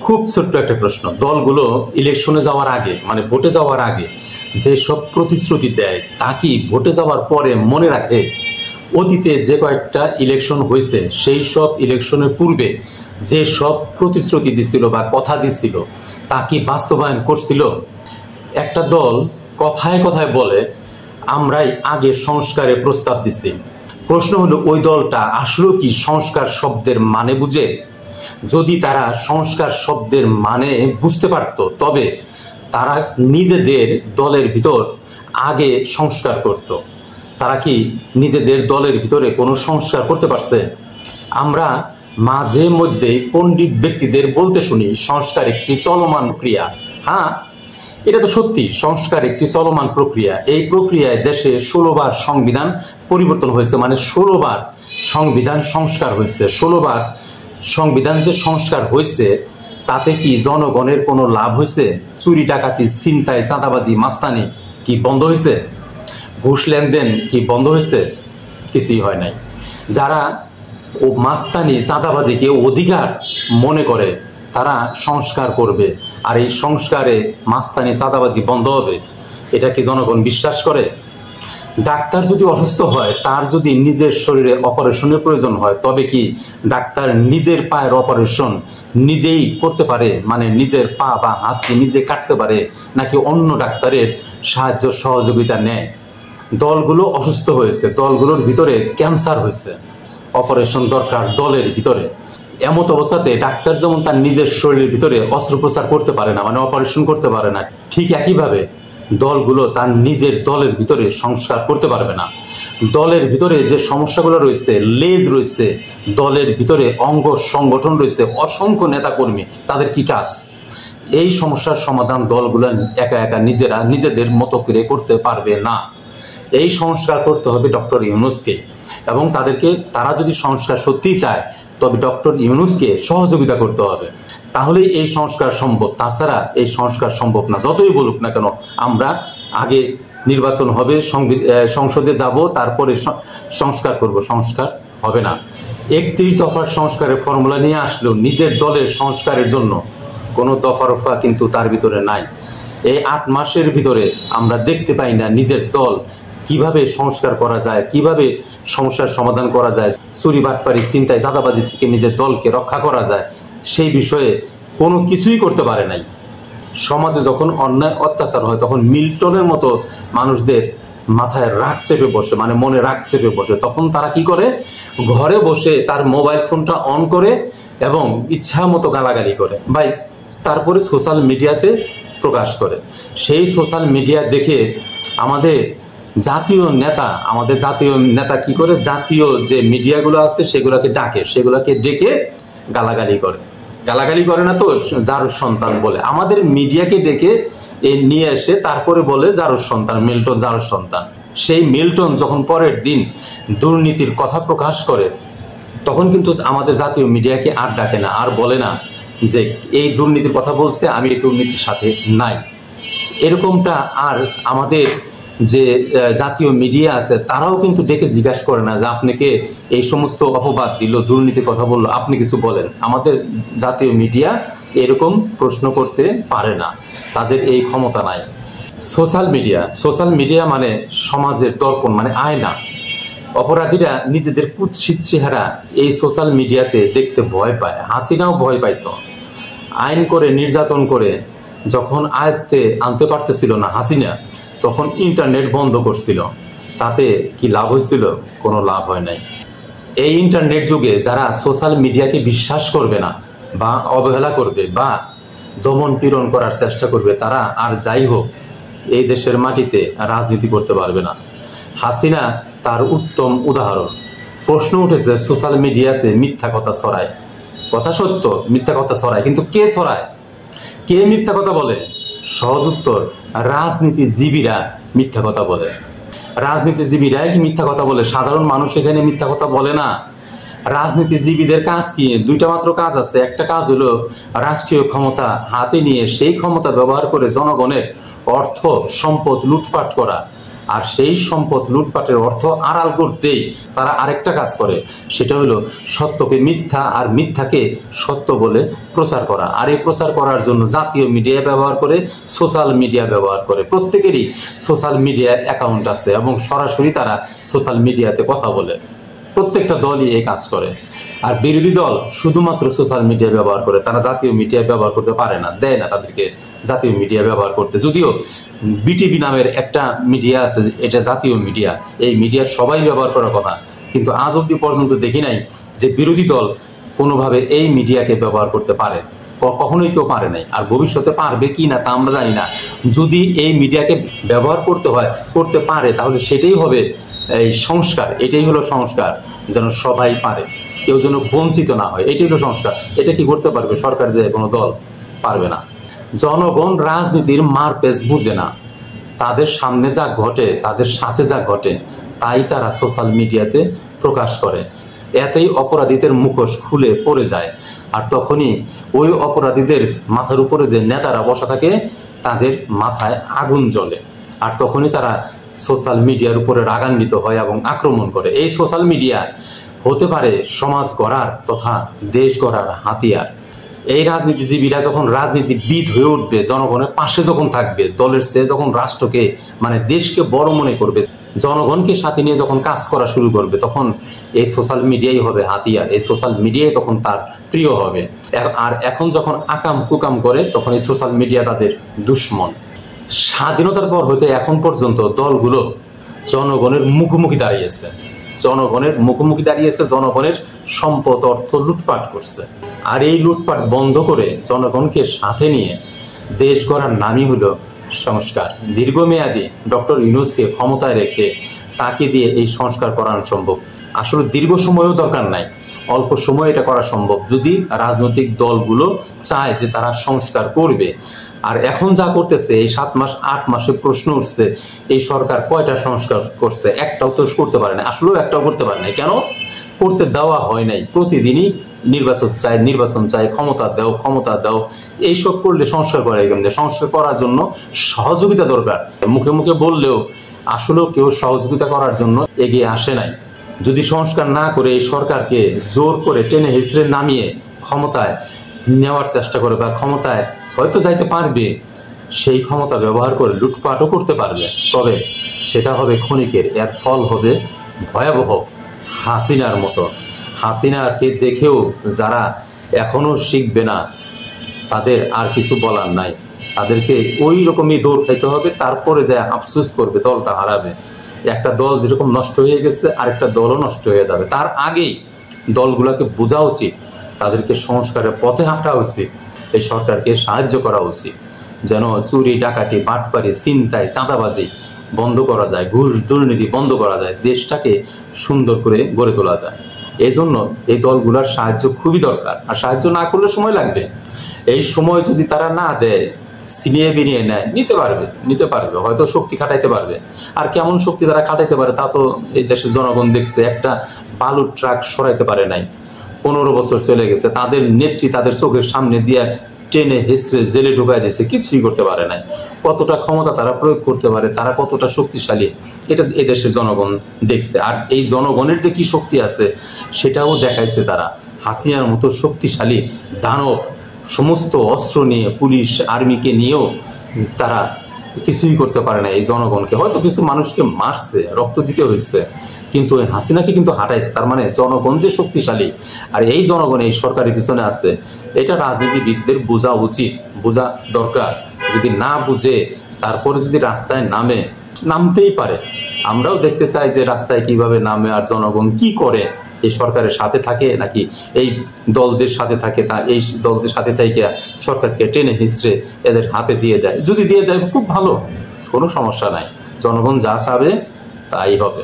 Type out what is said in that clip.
খুব ছোট্ট একটা প্রশ্ন, দলগুলো ইলেকশনে যাওয়ার আগে মানে ভোটে যাওয়ার আগে যে সব প্রতিশ্রুতি দেয় তা কি ভোটে যাওয়ার পরে মনে রাখে? অতীতে যে কয়েকটা ইলেকশন হয়েছে সেই সব ইলেকশনের পূর্বে যে সব প্রতিশ্রুতি দিছিল বা কথা দিছিল তা কি বাস্তবায়ন করছিল? একটা দল কথায় কথায় বলে আমরাই আগে সংস্কারের প্রস্তাব দিছি। প্রশ্ন হলো ওই দলটা আসলেও কি সংস্কার শব্দের মানে বুঝে? যদি তারা সংস্কার শব্দের মানে বুঝতে পারত তবে তারা নিজেদের দলের ভিতর আগে সংস্কার করত। তারা কি নিজেদের দলের ভিতরে কোনো সংস্কার করতে পারছে? আমরা মাঝে মধ্যে পণ্ডিত ব্যক্তিদের বলতে শুনি সংস্কার একটি চলমান প্রক্রিয়া। হ্যাঁ, এটা তো সত্যি, সংস্কার একটি চলমান প্রক্রিয়া। এই প্রক্রিয়ায় দেশে 16 বার সংবিধান পরিবর্তন হয়েছে, মানে 16 বার সংবিধান সংস্কার হয়েছে। 16 বার সংবিধান যে সংস্কার হয়েছে তাতে কি জনগণের কোনো লাভ হয়েছে? চুরি ডাকাতি ছিনতাই চাঁদাবাজি মাস্তানি কি বন্ধ হয়েছে? ঘুষ লেনদেন কি বন্ধ হয়েছে? কিছুই হয় নাই। যারা ও মাস্তানি চাঁদাবাজিকে অধিকার মনে করে তারা সংস্কার করবে, আর এই সংস্কারে মাস্তানি চাঁদাবাজি বন্ধ হবে, এটা কি জনগণ বিশ্বাস করে? ডাক্তার যদি অসুস্থ হয়, তার যদি নিজের শরীরে অপারেশনের প্রয়োজন হয়, তবে কি ডাক্তার নিজের পায়ের অপারেশন নিজেই করতে পারে? মানে নিজের পা বা হাতকে নিজে কাটতে পারে, নাকি অন্য ডাক্তারের সাহায্য সহযোগিতা নেয়? দলগুলো অসুস্থ হয়েছে, দলগুলোর ভিতরে ক্যান্সার হয়েছে, অপারেশন দরকার দলের ভিতরে। এমত অবস্থাতে ডাক্তার যেমন তার নিজের শরীরের ভিতরে অস্ত্রোপচার করতে পারে না, মানে অপারেশন করতে পারে না, ঠিক একইভাবে দলগুলো তার নিজের দলের ভিতরে সংস্কার করতে পারবে না। দলের ভিতরে যে সমস্যাগুলো রয়েছে, লেজ রয়েছে, দলের ভিতরে অঙ্গ সংগঠন রয়েছে, অসংখ্য নেতাকর্মী, তাদের কি কাজ? এই সমস্যার সমাধান দলগুলো একা একা নিজেরা নিজেদের মতো করে করতে পারবে না। এই সংস্কার করতে হবে ডক্টর ইউনূসকে, এবং তারা যদি সংস্কার সত্যিই চায় তবে ডক্টর ইউনূসকে সহযোগিতা করতে হবে, তাহলেই এই সংস্কার সম্ভব। তাছাড়া এই সংস্কার সম্ভব না। যতই বলুক না কেন, আমরা আগে নির্বাচন হবে, সংসদে যাব, তারপরে সংস্কার করব, সংস্কার হবে না। 31 দফার সংস্কারের ফর্মুলা নিয়ে আসলেও নিজের দলের সংস্কারের জন্য কোনো দফা কিন্তু তার ভিতরে নাই। এই 8 মাসের ভিতরে আমরা দেখতে পাই না নিজের দল কিভাবে সংস্কার করা যায়, কিভাবে সমস্যার সমাধান করা যায়, চুরি বাটপারি ছিনতাই চাঁদাবাজি থেকে নিজের দলকে রক্ষা করা যায়, সেই বিষয়ে কোনো কিছুই করতে পারে নাই। সমাজে যখন অন্যায় অত্যাচার হয় তখন মিল্টনের মতো মানুষদের মাথায় রাগ চেপে বসে, মানে মনে রাগ চেপে বসে। তখন তারা কি করে? ঘরে বসে তার মোবাইল ফোনটা অন করে এবং ইচ্ছা মতো গালাগালি করে, ভাই, তারপরে সোশ্যাল মিডিয়াতে প্রকাশ করে। সেই সোশ্যাল মিডিয়া দেখে আমাদের জাতীয় নেতা কি করে? জাতীয় যে মিডিয়াগুলো আছে সেগুলোকে ডেকে গালাগালি করে। গালাগালি করে না তো, জারুর সন্তান বলে। আমাদের মিডিয়াকে ডেকে নিয়ে এসে তারপরে বলে জারুর সন্তান, মিল্টন জারুর সন্তান। সেই মিল্টন যখন পরের দিন দুর্নীতির কথা প্রকাশ করে তখন কিন্তু আমাদের জাতীয় মিডিয়াকে আর ডাকে না, আর বলে না যে এই দুর্নীতির কথা বলছে, আমি এই দুর্নীতির সাথে নাই। এরকমটা আর আমাদের যে জাতীয় মিডিয়া আছে তারাও কিন্তু ডেকে জিজ্ঞাসা করে না যে আপনাকে এই সমস্ত অপবাদ দিল, দুর্নীতির কথা বললো, আপনি কিছু বলেন। আমাদের জাতীয় মিডিয়া এরকম প্রশ্ন করতে পারে না, তাদের এই ক্ষমতা নাই। সোশ্যাল মিডিয়া মানে সমাজের দর্পণ, মানে আয়না। অপরাধীরা নিজেদের কুৎসিত চেহারা এই সোশ্যাল মিডিয়াতে দেখতে ভয় পায়। হাসিনাও ভয় পাইতো। আইন করে নির্যাতন করে যখন আয়ত্তে আনতে পারতেছিল না হাসিনা, তখন ইন্টারনেট বন্ধ করছিল। তাতে কি লাভ হয়েছিল? কোনো লাভ হয় নাই। এই ইন্টারনেট যুগে যারা সোশ্যাল মিডিয়াকে বিশ্বাস করবে না বা অবহেলা করবে বা দমন পীড়ন করার চেষ্টা করবে, তারা আর যাই হোক এই দেশের মাটিতে রাজনীতি করতে পারবে না। হাসিনা তার উত্তম উদাহরণ। প্রশ্ন উঠেছে সোশ্যাল মিডিয়াতে মিথ্যা কথা ছড়ায়। কথা সত্য, মিথ্যা কথা ছড়ায়, কিন্তু কে ছড়ায়? কে মিথ্যা কথা বলে? সহজ উত্তর, রাজনীতিজীবীরা মিথ্যা কথা বলে। রাজনীতিজীবীরাই কি মিথ্যা কথা বলে? সাধারণ মানুষ এখানে মিথ্যা কথা বলে না। রাজনীতিজীবীদের কাজ কি? দুইটা মাত্র কাজ আছে। একটা কাজ হলো রাষ্ট্রীয় ক্ষমতা হাতে নিয়ে সেই ক্ষমতা ব্যবহার করে জনগণের অর্থ সম্পদ লুটপাট করা। আর সেই সম্পদ লুটপাটের অর্থ আড়াল করতেই তারা আরেকটা কাজ করে, সেটা হলো সত্যকে মিথ্যা আর মিথ্যাকে সত্য বলে প্রচার করা। আর এই প্রচার করার জন্য জাতীয় মিডিয়া ব্যবহার করে, সোশ্যাল মিডিয়া ব্যবহার করে। প্রত্যেকেরই সোশ্যাল মিডিয়া অ্যাকাউন্ট আছে এবং সরাসরি তারা সোশ্যাল মিডিয়াতে কথা বলে। প্রত্যেকটা দলই এই কাজ করে। আর বিরোধী দল শুধুমাত্র সোশ্যাল মিডিয়া ব্যবহার করে, তারা জাতীয় মিডিয়া ব্যবহার করতে পারে না, দেয় না তাদেরকে জাতীয় মিডিয়া ব্যবহার করতে। যদিও বিটিভি নামের একটা মিডিয়া আছে, এটা জাতীয় মিডিয়া, এই মিডিয়া সবাই ব্যবহার করার কথা, কিন্তু আজ অব্দি পর্যন্ত দেখি নাই যে বিরোধী দল কোনোভাবে এই মিডিয়াকে ব্যবহার করতে পারে। কখনোই কেউ পারে নাই, আর ভবিষ্যতে পারবে কি না তা আমরা জানি না। যদি এই মিডিয়াকে ব্যবহার করতে পারে, তাহলে সেটাই হবে এই সংস্কার। এটাই হলো সংস্কার, যেন সবাই পারে, কেউ যেন বঞ্চিত না হয়। এটাই হলো সংস্কার। এটা কি করতে পারবে সরকার, যে কোনো দল পারবে না। জনগণ রাজনীতির মারপ্যাচ বুঝে না। তাদের সামনে যা ঘটে, তাদের সাথে যা ঘটে, তাই তারা সোশ্যাল মিডিয়াতে প্রকাশ করে। এতেই অপরাধীদের মুখোশ খুলে পড়ে যায়। আর তখনই ওই অপরাধীদের মাথার উপরে যে নেতারা বসা থাকে, তাদের মাথায় আগুন জ্বলে। আর তখনই তারা সোশ্যাল মিডিয়ার উপরে রাগান্বিত হয় এবং আক্রমণ করে। এই সোশ্যাল মিডিয়া হতে পারে সমাজ গড়ার তথা দেশ গড়ার হাতিয়ার। এই রাজনীতিজীবীরা যখন রাজনীতিবিদ হয়ে উঠবে, জনগণের পাশে যখন থাকবে, দলের চেয়ে যখন রাষ্ট্রকে মানে দেশকে বড় মনে করবে, জনগণকে সাথে নিয়ে যখন কাজ করা শুরু করবে, তখন এই সোশ্যাল মিডিয়াই হবে হাতিয়ার। এই সোশ্যাল মিডিয়াই তখন তার প্রিয় হবে। আর এখন যখন আকাম কুকাম করে, তখন এই সোশ্যাল মিডিয়া তাদের দুশ্মন। স্বাধীনতার পর হতে এখন পর্যন্ত দলগুলো জনগণের মুখোমুখি দাঁড়িয়েছে, জনগণের সম্পদ অর্থ লুটপাট করছে। আর এই লুটপাট বন্ধ করে জনগণকে সাথে নিয়ে দেশ গড়ার নামই হলো সংস্কার। দীর্ঘমেয়াদী ডক্টর ইউনূসকে ক্ষমতায় রেখে তাকে দিয়ে এই সংস্কার করানো সম্ভব। আসলে দীর্ঘ সময়ও দরকার নাই, অল্প সময় এটা করা সম্ভব, যদি রাজনৈতিক দলগুলো চায় যে তারা সংস্কার করবে। আর এখন যা করতেছে, এই 7 মাস 8 মাসে প্রশ্ন উঠছে, এই সরকার কয়টা সংস্কার করছে? একটাও তো করতে পারে না। আসলেও একটাও করতে পারে নাই। কেন করতে দেওয়া হয় নাই? প্রতিদিনই নির্বাচন চাই, ক্ষমতা দাও। এইসব করলে সংস্কার করা কেমনে? সংস্কার করার জন্য সহযোগিতা দরকার। মুখে মুখে বললেও আসলেও কেউ সহযোগিতা করার জন্য এগিয়ে আসে নাই। যদি সংস্কার না করে এই সরকারকে জোর করে টেনে হিচড়ে নামিয়ে ক্ষমতায় নেওয়ার চেষ্টা করে, বা ক্ষমতায় হয়তো যাইতে পারবে, সেই ক্ষমতা ব্যবহার করে লুটপাটও করতে পারবে, তবে সেটা হবে ক্ষণিকের। এর ফল হবে ভয়াবহ। হাসিনার মতো। হাসিনাকে দেখেও যারা এখনো শিখবে না, তাদের আর কিছু বলার নাই। তাদেরকে ওই রকমই দৌড় খাইতে হবে, তারপরে যায় আফসোস করবে দলটা হারাবে। একটা দল যেরকম নষ্ট হয়ে গেছে, আরেকটা দলও নষ্ট হয়ে যাবে। তার আগেই দলগুলোকে বোঝা উচিত, তাদেরকে সংস্কারের পথে হাঁটা উচিত, এই সরকারকে সাহায্য করা উচিত, যেন চুরি ডাকাতি বাটপারি ছিনতাই চাঁদাবাজি বন্ধ করা যায়, ঘুষ দুর্নীতি বন্ধ করা যায়, দেশটাকে সুন্দর করে গড়ে তোলা যায়। এই জন্য এই দলগুলোর সাহায্য খুবই দরকার। আর সাহায্য না করলে সময় লাগবে। এই সময় যদি তারা না দেয়, ছিনিয়ে বিনিয়ে নেয়, নিতে পারবে, হয়তো শক্তি খাটাইতে পারবে। আর কেমন শক্তি তারা খাটাইতে পারে তা তো এই দেশের জনগণ দেখছে। একটা বালুর ট্রাক সরাইতে পারে নাই, 15 বছর চলে গেছে। তাদের নেত্রী তাদের চোখের সামনে দিয়ে টেনে হেসড়ে জেলে ঢুকাই দিয়েছে, কিছুই করতে পারে নাই। কতটা ক্ষমতা তারা প্রয়োগ করতে পারে, তারা কতটা শক্তিশালী, এটা এই দেশের জনগণ দেখছে। আর এই জনগণের যে কি শক্তি আছে, সেটাও দেখাইছে তারা। হাসিনার মতো শক্তিশালী দানব সমস্ত অস্ত্র নিয়ে, পুলিশ আর্মিকে নিয়েও তারা কিছুই করতে পারে না এই জনগণকে। হয়তো কিছু মানুষকে মারছে, রক্ত দিতে হয়েছে, কিন্তু হাসিনাকে কিন্তু হাঁটাইছে। তার মানে জনগণ যে শক্তিশালী, আর এই জনগণ এই সরকারের পিছনে আছে, এটা রাজনীতিবিদদের বোঝা উচিত, বোঝা দরকার। যদি না বুঝে তারপরে যদি রাস্তায় নামতেই পারে, আমরাও দেখতে চাই যে রাস্তায় কিভাবে নামে, আর জনগণ কি করে, এই সরকারের সাথে থাকে নাকি এই দলদের সাথে থাকে। তা এই দলদের সাথে থেকে সরকারকে টেনে হিচড়ে এদের হাতে দিয়ে দেয়। যদি দিয়ে দেয় খুব ভালো, কোনো সমস্যা নাই। জনগণ যা চাবে তাই হবে।